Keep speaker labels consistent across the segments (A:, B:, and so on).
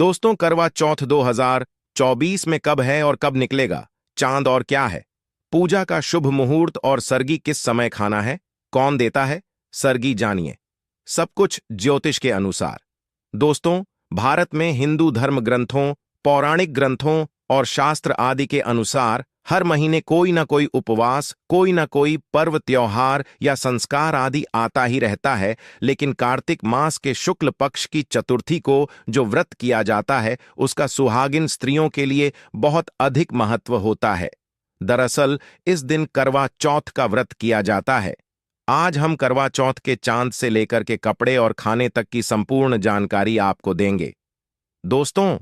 A: दोस्तों, करवा चौथ 2024 में कब है और कब निकलेगा? चांद और क्या है? पूजा का शुभ मुहूर्त और सरगी किस समय खाना है? कौन देता है सरगी? जानिए सब कुछ ज्योतिष के अनुसार। दोस्तों, भारत में हिंदू धर्म ग्रंथों, पौराणिक ग्रंथों और शास्त्र आदि के अनुसार हर महीने कोई ना कोई उपवास, कोई ना कोई पर्व, त्योहार या संस्कार आदि आता ही रहता है। लेकिन कार्तिक मास के शुक्ल पक्ष की चतुर्थी को जो व्रत किया जाता है, उसका सुहागिन स्त्रियों के लिए बहुत अधिक महत्व होता है। दरअसल इस दिन करवा चौथ का व्रत किया जाता है। आज हम करवा चौथ के चांद से लेकर के कपड़े और खाने तक की संपूर्ण जानकारी आपको देंगे। दोस्तों,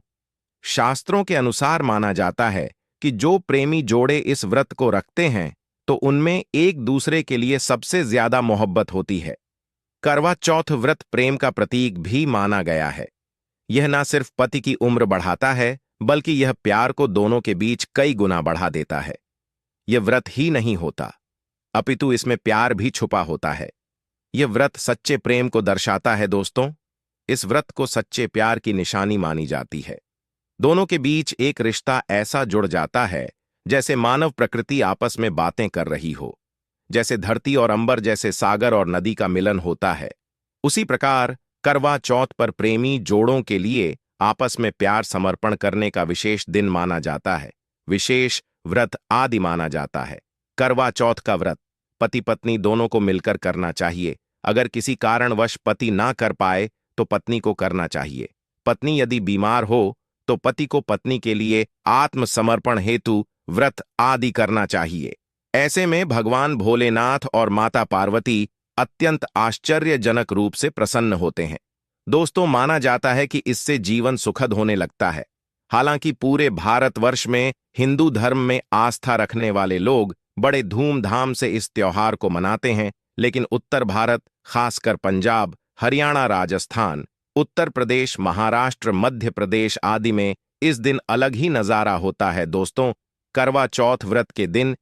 A: शास्त्रों के अनुसार माना जाता है कि जो प्रेमी जोड़े इस व्रत को रखते हैं तो उनमें एक दूसरे के लिए सबसे ज्यादा मोहब्बत होती है। करवा चौथ व्रत प्रेम का प्रतीक भी माना गया है। यह ना सिर्फ पति की उम्र बढ़ाता है, बल्कि यह प्यार को दोनों के बीच कई गुना बढ़ा देता है। यह व्रत ही नहीं होता, अपितु इसमें प्यार भी छुपा होता है। यह व्रत सच्चे प्रेम को दर्शाता है। दोस्तों, इस व्रत को सच्चे प्यार की निशानी मानी जाती है। दोनों के बीच एक रिश्ता ऐसा जुड़ जाता है जैसे मानव प्रकृति आपस में बातें कर रही हो, जैसे धरती और अंबर, जैसे सागर और नदी का मिलन होता है। उसी प्रकार करवा चौथ पर प्रेमी जोड़ों के लिए आपस में प्यार समर्पण करने का विशेष दिन माना जाता है, विशेष व्रत आदि माना जाता है। करवा चौथ का व्रत पति पत्नी दोनों को मिलकर करना चाहिए। अगर किसी कारणवश पति ना कर पाए तो पत्नी को करना चाहिए। पत्नी यदि बीमार हो तो पति को पत्नी के लिए आत्मसमर्पण हेतु व्रत आदि करना चाहिए। ऐसे में भगवान भोलेनाथ और माता पार्वती अत्यंत आश्चर्यजनक रूप से प्रसन्न होते हैं। दोस्तों, माना जाता है कि इससे जीवन सुखद होने लगता है। हालांकि पूरे भारतवर्ष में हिंदू धर्म में आस्था रखने वाले लोग बड़े धूमधाम से इस त्योहार को मनाते हैं, लेकिन उत्तर भारत, खासकर पंजाब, हरियाणा, राजस्थान, उत्तर प्रदेश, महाराष्ट्र, मध्य प्रदेश आदि में इस दिन अलग ही नजारा होता है। दोस्तों, करवा चौथ व्रत के दिन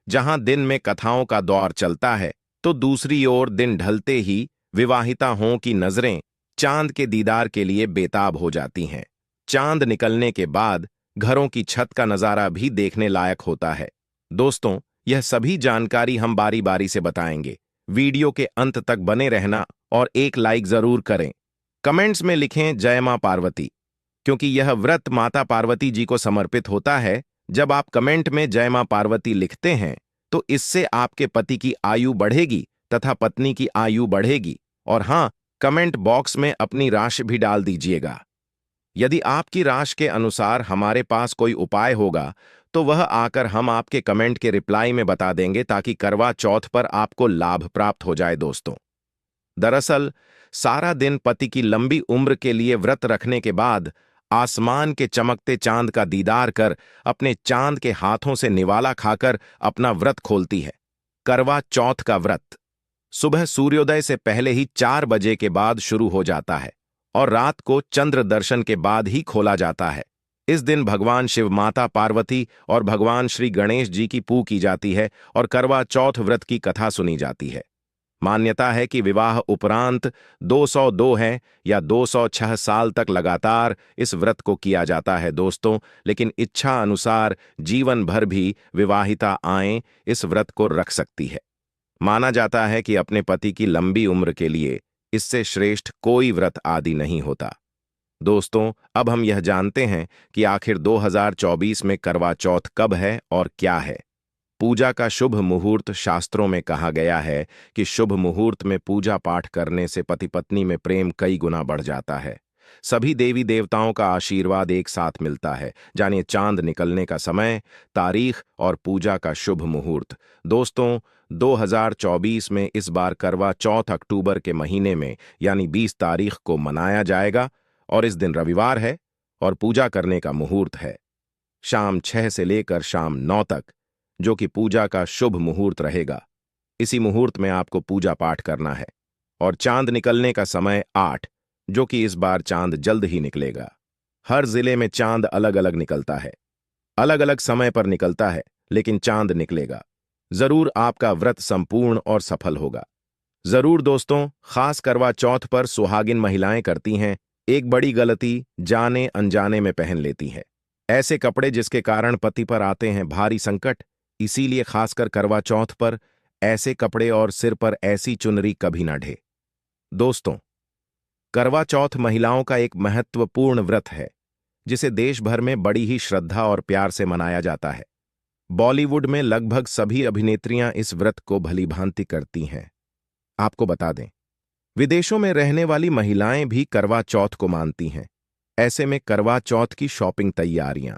A: जहां दिन में कथाओं का दौर चलता है, तो दूसरी ओर दिन ढलते ही विवाहिता हों की नजरें चांद के दीदार के लिए बेताब हो जाती हैं। चांद निकलने के बाद घरों की छत का नजारा भी देखने लायक होता है। दोस्तों, यह सभी जानकारी हम बारी बारी से बताएंगे। वीडियो के अंत तक बने रहना और एक लाइक जरूर करें। कमेंट्स में लिखें जय मां पार्वती, क्योंकि यह व्रत माता पार्वती जी को समर्पित होता है। जब आप कमेंट में जय मां पार्वती लिखते हैं तो इससे आपके पति की आयु बढ़ेगी तथा पत्नी की आयु बढ़ेगी। और हां, कमेंट बॉक्स में अपनी राशि भी डाल दीजिएगा। यदि आपकी राशि के अनुसार हमारे पास कोई उपाय होगा तो वह आकर हम आपके कमेंट के रिप्लाई में बता देंगे, ताकि करवा चौथ पर आपको लाभ प्राप्त हो जाए। दोस्तों, दरअसल सारा दिन पति की लंबी उम्र के लिए व्रत रखने के बाद आसमान के चमकते चांद का दीदार कर अपने चांद के हाथों से निवाला खाकर अपना व्रत खोलती है। करवा चौथ का व्रत सुबह सूर्योदय से पहले ही 4 बजे के बाद शुरू हो जाता है और रात को चंद्र दर्शन के बाद ही खोला जाता है। इस दिन भगवान शिव, माता पार्वती और भगवान श्री गणेश जी की पूजा की जाती है और करवा चौथ व्रत की कथा सुनी जाती है। मान्यता है कि विवाह उपरांत 202 है या 206 साल तक लगातार इस व्रत को किया जाता है। दोस्तों, लेकिन इच्छा अनुसार जीवन भर भी विवाहिता आएं इस व्रत को रख सकती है। माना जाता है कि अपने पति की लंबी उम्र के लिए इससे श्रेष्ठ कोई व्रत आदि नहीं होता। दोस्तों, अब हम यह जानते हैं कि आखिर 2024 में करवा चौथ कब है और क्या है। पूजा का शुभ मुहूर्त शास्त्रों में कहा गया है कि शुभ मुहूर्त में पूजा पाठ करने से पति पत्नी में प्रेम कई गुना बढ़ जाता है। सभी देवी देवताओं का आशीर्वाद एक साथ मिलता है। जानिए चांद निकलने का समय, तारीख और पूजा का शुभ मुहूर्त। दोस्तों, 2024 में इस बार करवा चौथ अक्टूबर के महीने में यानी 20 तारीख को मनाया जाएगा और इस दिन रविवार है और पूजा करने का मुहूर्त है शाम 6 से लेकर शाम 9 तक, जो कि पूजा का शुभ मुहूर्त रहेगा। इसी मुहूर्त में आपको पूजा पाठ करना है। और चांद निकलने का समय 8, जो कि इस बार चांद जल्द ही निकलेगा। हर जिले में चांद अलग अलग निकलता है, अलग अलग समय पर निकलता है, लेकिन चांद निकलेगा। जरूर आपका व्रत संपूर्ण और सफल होगा। जरूर दोस्तों, खास करवा चौथ पर सुहागिन महिलाएं करती हैं एक बड़ी गलती जाने अनजाने में पहन लेती है। ऐसे कपड़े जिसके कारण पति पर आते हैं भारी संकट। इसीलिए खासकर करवा चौथ पर ऐसे कपड़े और सिर पर ऐसी चुनरी कभी ना ढे। दोस्तों, करवा चौथ महिलाओं का एक महत्वपूर्ण व्रत है जिसे देश भर में बड़ी ही श्रद्धा और प्यार से मनाया जाता है। बॉलीवुड में लगभग सभी अभिनेत्रियां इस व्रत को भलीभांति करती हैं। आपको बता दें, विदेशों में रहने वाली महिलाएं भी करवा चौथ को मानती हैं। ऐसे में करवा चौथ की शॉपिंग तैयारियां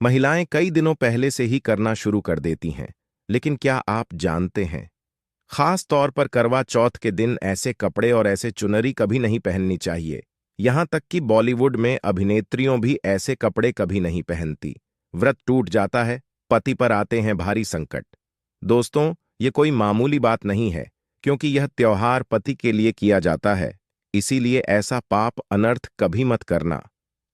A: महिलाएं कई दिनों पहले से ही करना शुरू कर देती हैं। लेकिन क्या आप जानते हैं, खास तौर पर करवा चौथ के दिन ऐसे कपड़े और ऐसे चुनरी कभी नहीं पहननी चाहिए। यहां तक कि बॉलीवुड में अभिनेत्रियों भी ऐसे कपड़े कभी नहीं पहनती। व्रत टूट जाता है, पति पर आते हैं भारी संकट। दोस्तों, ये कोई मामूली बात नहीं है, क्योंकि यह त्योहार पति के लिए किया जाता है। इसीलिए ऐसा पाप अनर्थ कभी मत करना।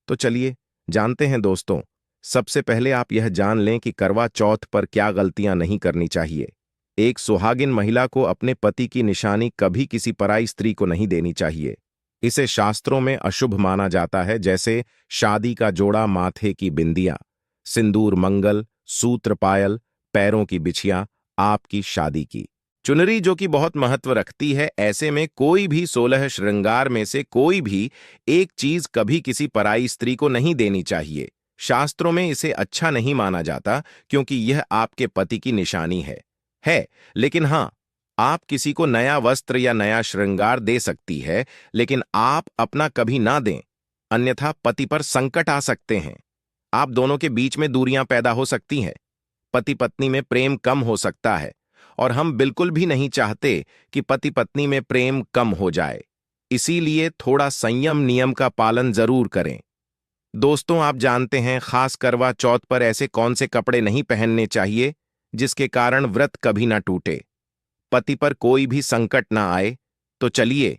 A: तो चलिए जानते हैं दोस्तों। सबसे पहले आप यह जान लें कि करवा चौथ पर क्या गलतियां नहीं करनी चाहिए। एक सुहागिन महिला को अपने पति की निशानी कभी किसी पराई स्त्री को नहीं देनी चाहिए। इसे शास्त्रों में अशुभ माना जाता है, जैसे शादी का जोड़ा, माथे की बिंदियां, सिंदूर, मंगल सूत्र, पायल, पैरों की बिछिया, आपकी शादी की चुनरी जो कि बहुत महत्व रखती है। ऐसे में कोई भी 16 श्रृंगार में से कोई भी एक चीज कभी किसी पराई स्त्री को नहीं देनी चाहिए। शास्त्रों में इसे अच्छा नहीं माना जाता, क्योंकि यह आपके पति की निशानी है। लेकिन हां, आप किसी को नया वस्त्र या नया श्रृंगार दे सकती है, लेकिन आप अपना कभी ना दें, अन्यथा पति पर संकट आ सकते हैं। आप दोनों के बीच में दूरियां पैदा हो सकती हैं। पति पत्नी में प्रेम कम हो सकता है, और हम बिल्कुल भी नहीं चाहते कि पति पत्नी में प्रेम कम हो जाए। इसीलिए थोड़ा संयम नियम का पालन जरूर करें। दोस्तों, आप जानते हैं खास करवा चौथ पर ऐसे कौन से कपड़े नहीं पहनने चाहिए जिसके कारण व्रत कभी ना टूटे, पति पर कोई भी संकट ना आए। तो चलिए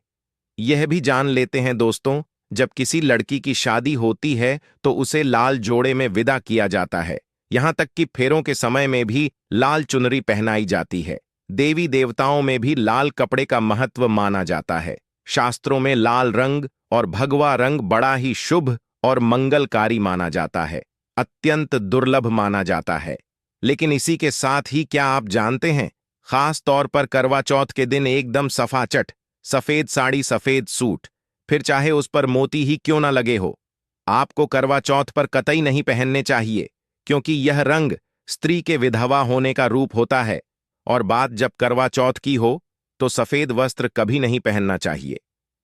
A: यह भी जान लेते हैं दोस्तों। जब किसी लड़की की शादी होती है तो उसे लाल जोड़े में विदा किया जाता है। यहां तक कि फेरों के समय में भी लाल चुनरी पहनाई जाती है। देवी देवताओं में भी लाल कपड़े का महत्व माना जाता है। शास्त्रों में लाल रंग और भगवा रंग बड़ा ही शुभ और मंगलकारी माना जाता है, अत्यंत दुर्लभ माना जाता है। लेकिन इसी के साथ ही क्या आप जानते हैं, खास तौर पर करवा चौथ के दिन एकदम सफाचट सफेद साड़ी, सफेद सूट, फिर चाहे उस पर मोती ही क्यों ना लगे हो, आपको करवा चौथ पर कतई नहीं पहनने चाहिए, क्योंकि यह रंग स्त्री के विधवा होने का रूप होता है। और बात जब करवा चौथ की हो तो सफेद वस्त्र कभी नहीं पहनना चाहिए।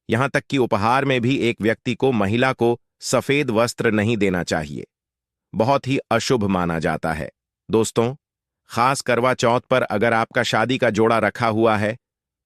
A: यहां तक कि उपहार में भी एक व्यक्ति को, महिला को सफेद वस्त्र नहीं देना चाहिए, बहुत ही अशुभ माना जाता है। दोस्तों, खास करवा चौथ पर अगर आपका शादी का जोड़ा रखा हुआ है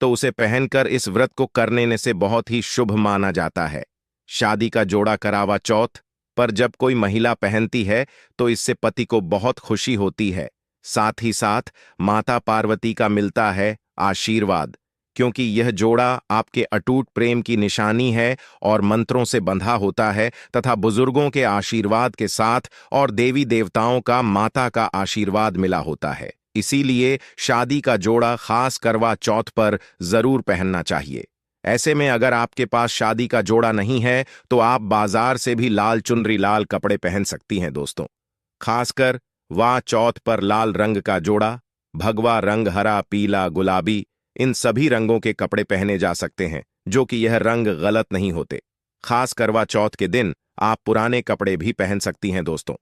A: तो उसे पहनकर इस व्रत को करने से बहुत ही शुभ माना जाता है। शादी का जोड़ा करवा चौथ पर जब कोई महिला पहनती है तो इससे पति को बहुत खुशी होती है, साथ ही साथ माता पार्वती का मिलता है आशीर्वाद, क्योंकि यह जोड़ा आपके अटूट प्रेम की निशानी है और मंत्रों से बंधा होता है तथा बुजुर्गों के आशीर्वाद के साथ और देवी देवताओं का, माता का आशीर्वाद मिला होता है। इसीलिए शादी का जोड़ा खास करवा चौथ पर जरूर पहनना चाहिए। ऐसे में अगर आपके पास शादी का जोड़ा नहीं है तो आप बाजार से भी लाल चुनरी, लाल कपड़े पहन सकती हैं। दोस्तों, खासकर वाह चौथ पर लाल रंग का जोड़ा, भगवा रंग, हरा, पीला, गुलाबी, इन सभी रंगों के कपड़े पहने जा सकते हैं, जो कि यह रंग गलत नहीं होते। खास करवा चौथ के दिन आप पुराने कपड़े भी पहन सकती हैं। दोस्तों,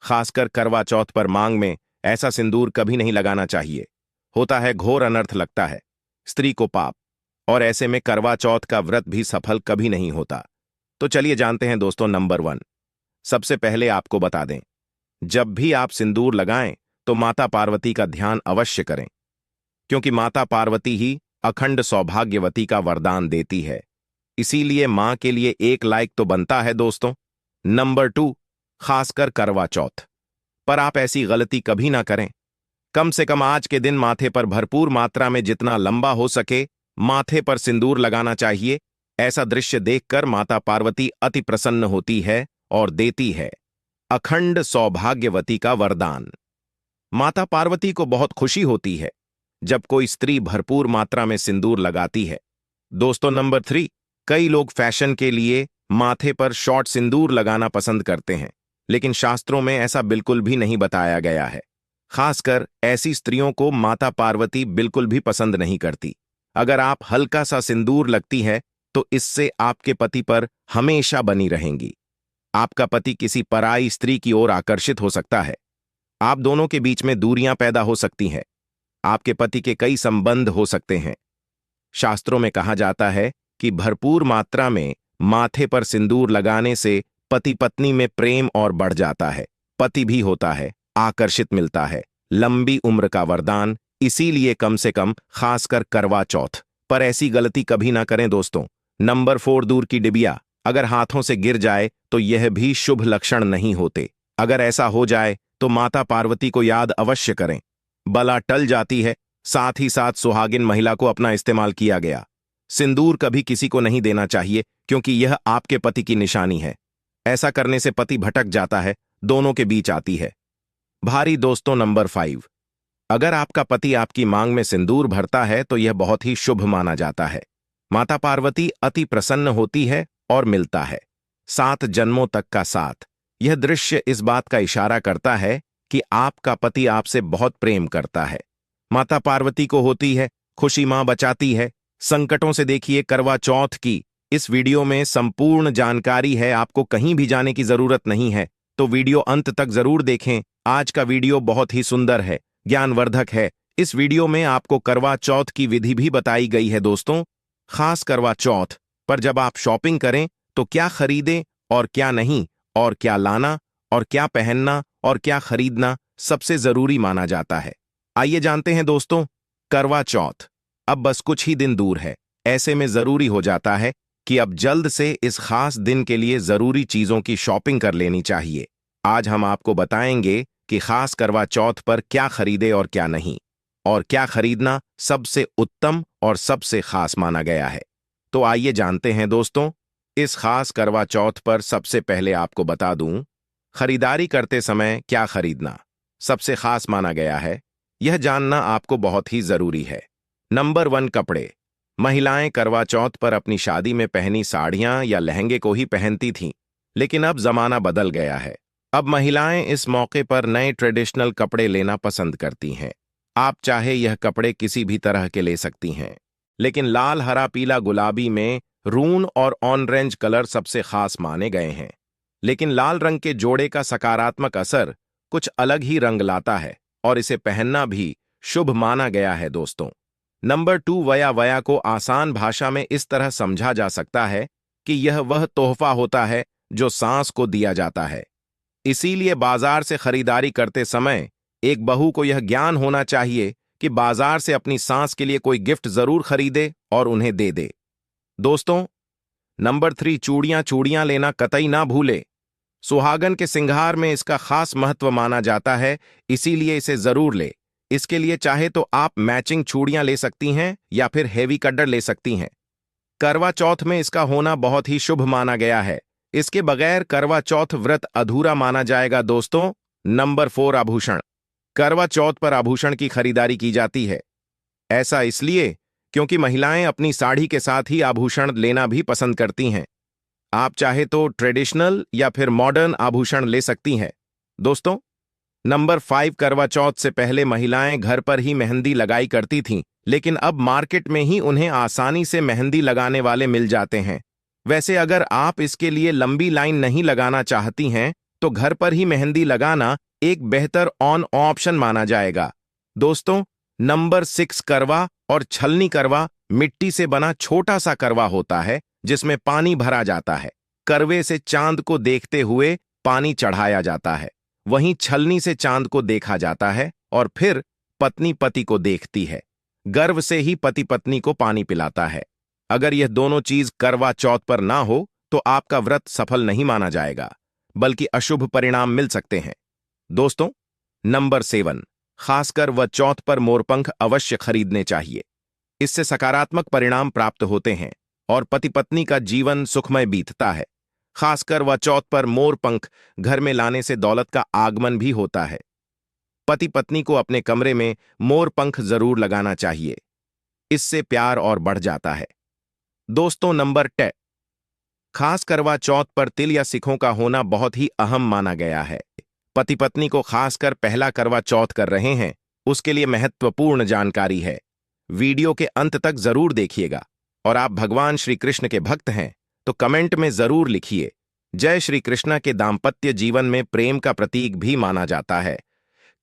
A: खासकर करवा चौथ पर मांग में ऐसा सिंदूर कभी नहीं लगाना चाहिए, होता है घोर अनर्थ लगता है स्त्री को पाप, और ऐसे में करवा चौथ का व्रत भी सफल कभी नहीं होता। तो चलिए जानते हैं दोस्तों। नंबर 1, सबसे पहले आपको बता दें, जब भी आप सिंदूर लगाएं तो माता पार्वती का ध्यान अवश्य करें, क्योंकि माता पार्वती ही अखंड सौभाग्यवती का वरदान देती है। इसीलिए मां के लिए एक लाइक तो बनता है दोस्तों। नंबर 2, खासकर करवा चौथ पर आप ऐसी गलती कभी ना करें। कम से कम आज के दिन माथे पर भरपूर मात्रा में जितना लंबा हो सके माथे पर सिंदूर लगाना चाहिए। ऐसा दृश्य देखकर माता पार्वती अति प्रसन्न होती है और देती है अखंड सौभाग्यवती का वरदान। माता पार्वती को बहुत खुशी होती है जब कोई स्त्री भरपूर मात्रा में सिंदूर लगाती है। दोस्तों, नंबर 3, कई लोग फैशन के लिए माथे पर शॉर्ट सिंदूर लगाना पसंद करते हैं, लेकिन शास्त्रों में ऐसा बिल्कुल भी नहीं बताया गया है। खासकर ऐसी स्त्रियों को माता पार्वती बिल्कुल भी पसंद नहीं करती। अगर आप हल्का सा सिंदूर लगती है तो इससे आपके पति पर हमेशा बनी रहेंगी। आपका पति किसी पराई स्त्री की ओर आकर्षित हो सकता है। आप दोनों के बीच में दूरियां पैदा हो सकती हैं। आपके पति के कई संबंध हो सकते हैं। शास्त्रों में कहा जाता है कि भरपूर मात्रा में माथे पर सिंदूर लगाने से पति पत्नी में प्रेम और बढ़ जाता है, पति भी होता है, आकर्षित मिलता है, लंबी उम्र का वरदान। इसीलिए कम से कम खासकर करवा चौथ पर ऐसी गलती कभी ना करें दोस्तों। नंबर 4, दूर की डिबिया अगर हाथों से गिर जाए तो यह भी शुभ लक्षण नहीं होते। अगर ऐसा हो जाए तो माता पार्वती को याद अवश्य करें। बला टल जाती है। साथ ही साथ सुहागिन महिला को अपना इस्तेमाल किया गया सिंदूर कभी किसी को नहीं देना चाहिए, क्योंकि यह आपके पति की निशानी है। ऐसा करने से पति भटक जाता है, दोनों के बीच आती है भारी। दोस्तों नंबर 5, अगर आपका पति आपकी मांग में सिंदूर भरता है तो यह बहुत ही शुभ माना जाता है। माता पार्वती अति प्रसन्न होती है और मिलता है 7 जन्मों तक का साथ। यह दृश्य इस बात का इशारा करता है कि आपका पति आपसे बहुत प्रेम करता है। माता पार्वती को होती है खुशी मां बचाती है संकटों से। देखिए करवा चौथ की इस वीडियो में संपूर्ण जानकारी है, आपको कहीं भी जाने की जरूरत नहीं है, तो वीडियो अंत तक जरूर देखें। आज का वीडियो बहुत ही सुंदर है, ज्ञानवर्धक है। इस वीडियो में आपको करवा चौथ की विधि भी बताई गई है दोस्तों। खास करवा चौथ पर जब आप शॉपिंग करें तो क्या खरीदें और क्या नहीं, और क्या लाना और क्या पहनना और क्या खरीदना सबसे जरूरी माना जाता है। आइए जानते हैं दोस्तों। करवा चौथ अब बस कुछ ही दिन दूर है। ऐसे में जरूरी हो जाता है कि अब जल्द से इस खास दिन के लिए जरूरी चीजों की शॉपिंग कर लेनी चाहिए। आज हम आपको बताएंगे कि खास करवा चौथ पर क्या खरीदे और क्या नहीं, और क्या खरीदना सबसे उत्तम और सबसे खास माना गया है। तो आइए जानते हैं दोस्तों। इस खास करवा चौथ पर सबसे पहले आपको बता दूं, खरीदारी करते समय क्या खरीदना सबसे खास माना गया है, यह जानना आपको बहुत ही जरूरी है। नंबर 1, कपड़े। महिलाएं करवा चौथ पर अपनी शादी में पहनी साड़ियां या लहंगे को ही पहनती थीं, लेकिन अब जमाना बदल गया है। अब महिलाएं इस मौके पर नए ट्रेडिशनल कपड़े लेना पसंद करती हैं। आप चाहे यह कपड़े किसी भी तरह के ले सकती हैं, लेकिन लाल, हरा, पीला, गुलाबी में रून और ऑरेंज कलर सबसे खास माने गए हैं। लेकिन लाल रंग के जोड़े का सकारात्मक असर कुछ अलग ही रंग लाता है और इसे पहनना भी शुभ माना गया है दोस्तों। नंबर 2, वया। वया को आसान भाषा में इस तरह समझा जा सकता है कि यह वह तोहफा होता है जो सांस को दिया जाता है। इसीलिए बाजार से खरीदारी करते समय एक बहू को यह ज्ञान होना चाहिए कि बाजार से अपनी सांस के लिए कोई गिफ्ट जरूर खरीदे और उन्हें दे दे। दोस्तों नंबर 3, चूड़ियां। चूड़ियां लेना कतई ना भूले। सुहागन के सिंगार में इसका खास महत्व माना जाता है, इसीलिए इसे जरूर ले। इसके लिए चाहे तो आप मैचिंग चूड़ियां ले सकती हैं या फिर हेवी कड्डर ले सकती हैं। करवा चौथ में इसका होना बहुत ही शुभ माना गया है। इसके बगैर करवा चौथ व्रत अधूरा माना जाएगा दोस्तों। नंबर 4, आभूषण। करवा चौथ पर आभूषण की खरीदारी की जाती है। ऐसा इसलिए क्योंकि महिलाएं अपनी साड़ी के साथ ही आभूषण लेना भी पसंद करती हैं। आप चाहे तो ट्रेडिशनल या फिर मॉडर्न आभूषण ले सकती हैं दोस्तों। नंबर 5, करवा चौथ से पहले महिलाएं घर पर ही मेहंदी लगाई करती थीं, लेकिन अब मार्केट में ही उन्हें आसानी से मेहंदी लगाने वाले मिल जाते हैं। वैसे अगर आप इसके लिए लंबी लाइन नहीं लगाना चाहती हैं तो घर पर ही मेहंदी लगाना एक बेहतर ऑन ऑप्शन माना जाएगा दोस्तों। नंबर 6, करवा और छलनी। करवा मिट्टी से बना छोटा सा करवा होता है जिसमें पानी भरा जाता है। करवे से चांद को देखते हुए पानी चढ़ाया जाता है, वहीं छलनी से चांद को देखा जाता है और फिर पत्नी पति को देखती है। गर्व से ही पति पत्नी को पानी पिलाता है। अगर यह दोनों चीज करवा चौथ पर ना हो तो आपका व्रत सफल नहीं माना जाएगा, बल्कि अशुभ परिणाम मिल सकते हैं दोस्तों। नंबर 7, खासकर वह चौथ पर मोरपंख अवश्य खरीदने चाहिए। इससे सकारात्मक परिणाम प्राप्त होते हैं और पति पत्नी का जीवन सुखमय बीतता है। खासकर वह चौथ पर मोरपंख घर में लाने से दौलत का आगमन भी होता है। पति पत्नी को अपने कमरे में मोरपंख जरूर लगाना चाहिए, इससे प्यार और बढ़ जाता है दोस्तों। नंबर 10, खास करवा चौथ पर तिल या सिखों का होना बहुत ही अहम माना गया है। पति पत्नी को खासकर पहला करवा चौथ कर रहे हैं, उसके लिए महत्वपूर्ण जानकारी है। वीडियो के अंत तक जरूर देखिएगा। और आप भगवान श्री कृष्ण के भक्त हैं तो कमेंट में जरूर लिखिए। जय श्री कृष्ण के दाम्पत्य जीवन में प्रेम का प्रतीक भी माना जाता है।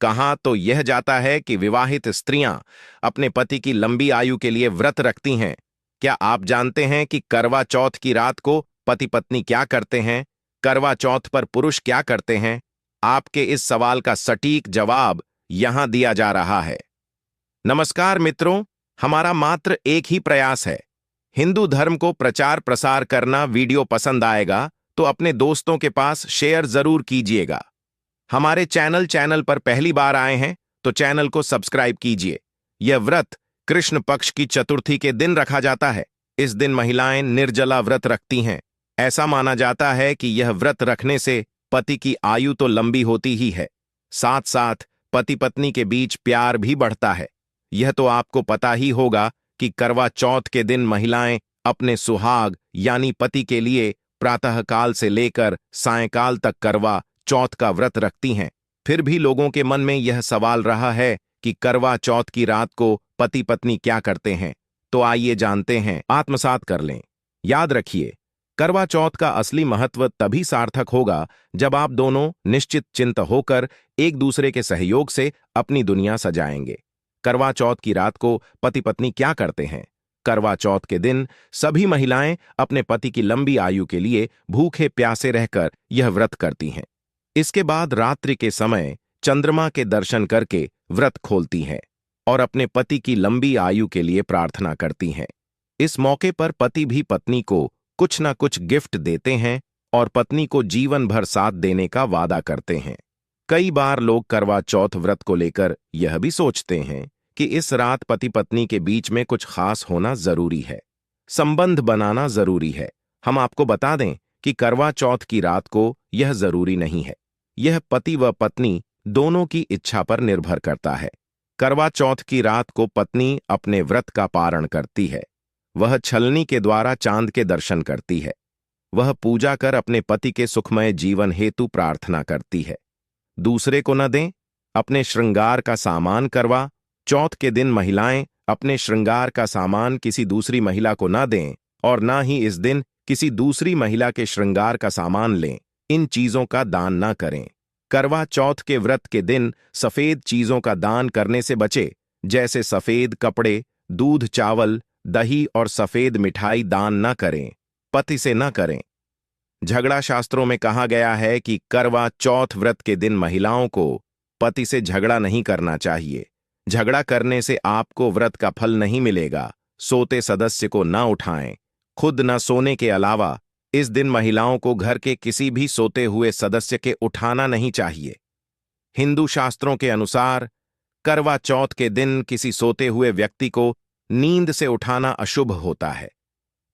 A: कहा तो यह जाता है कि विवाहित स्त्रियां अपने पति की लंबी आयु के लिए व्रत रखती हैं। क्या आप जानते हैं कि करवा चौथ की रात को पति पत्नी क्या करते हैं? करवा चौथ पर पुरुष क्या करते हैं? आपके इस सवाल का सटीक जवाब यहां दिया जा रहा है। नमस्कार मित्रों, हमारा मात्र एक ही प्रयास है, हिंदू धर्म को प्रचार प्रसार करना। वीडियो पसंद आएगा तो अपने दोस्तों के पास शेयर जरूर कीजिएगा। हमारे चैनल पर पहली बार आए हैं तो चैनल को सब्सक्राइब कीजिए। यह व्रत कृष्ण पक्ष की चतुर्थी के दिन रखा जाता है। इस दिन महिलाएं निर्जला व्रत रखती हैं। ऐसा माना जाता है कि यह व्रत रखने से पति की आयु तो लंबी होती ही है, साथ साथ पति पत्नी के बीच प्यार भी बढ़ता है। यह तो आपको पता ही होगा कि करवा चौथ के दिन महिलाएं अपने सुहाग यानी पति के लिए प्रातःकाल से लेकर सायंकाल तक करवा चौथ का व्रत रखती हैं। फिर भी लोगों के मन में यह सवाल रहा है कि करवा चौथ की रात को पति पत्नी क्या करते हैं। तो आइए जानते हैं, आत्मसात कर लें। याद रखिए, करवा चौथ का असली महत्व तभी सार्थक होगा जब आप दोनों निश्चित चिंत होकर एक दूसरे के सहयोग से अपनी दुनिया सजाएंगे। करवा चौथ की रात को पति पत्नी क्या करते हैं? करवा चौथ के दिन सभी महिलाएं अपने पति की लंबी आयु के लिए भूखे प्यासे रहकर यह व्रत करती हैं। इसके बाद रात्रि के समय चंद्रमा के दर्शन करके व्रत खोलती हैं और अपने पति की लंबी आयु के लिए प्रार्थना करती हैं। इस मौके पर पति भी पत्नी को कुछ न कुछ गिफ्ट देते हैं और पत्नी को जीवन भर साथ देने का वादा करते हैं। कई बार लोग करवा चौथ व्रत को लेकर यह भी सोचते हैं कि इस रात पति पत्नी के बीच में कुछ खास होना जरूरी है, संबंध बनाना जरूरी है। हम आपको बता दें कि करवा चौथ की रात को यह जरूरी नहीं है। यह पति व पत्नी दोनों की इच्छा पर निर्भर करता है। करवा चौथ की रात को पत्नी अपने व्रत का पारण करती है। वह छलनी के द्वारा चांद के दर्शन करती है। वह पूजा कर अपने पति के सुखमय जीवन हेतु प्रार्थना करती है। दूसरे को न दें, अपने श्रृंगार का सामान करवा चौथ के दिन महिलाएं अपने श्रृंगार का सामान किसी दूसरी महिला को न दें और न ही इस दिन किसी दूसरी महिला के श्रृंगार का सामान लें। इन चीजों का दान न करें। करवा चौथ के व्रत के दिन सफेद चीजों का दान करने से बचे, जैसे सफेद कपड़े, दूध, चावल, दही और सफेद मिठाई दान न करें। पति से न करें। झगड़ा शास्त्रों में कहा गया है कि करवा चौथ व्रत के दिन महिलाओं को पति से झगड़ा नहीं करना चाहिए। झगड़ा करने से आपको व्रत का फल नहीं मिलेगा। सोते सदस्य को न उठाएं। खुद न सोने के अलावा इस दिन महिलाओं को घर के किसी भी सोते हुए सदस्य के उठाना नहीं चाहिए। हिंदू शास्त्रों के अनुसार करवा चौथ के दिन किसी सोते हुए व्यक्ति को नींद से उठाना अशुभ होता है।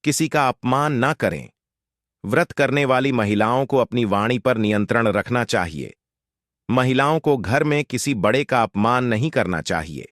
A: किसी का अपमान न करें। व्रत करने वाली महिलाओं को अपनी वाणी पर नियंत्रण रखना चाहिए। महिलाओं को घर में किसी बड़े का अपमान नहीं करना चाहिए।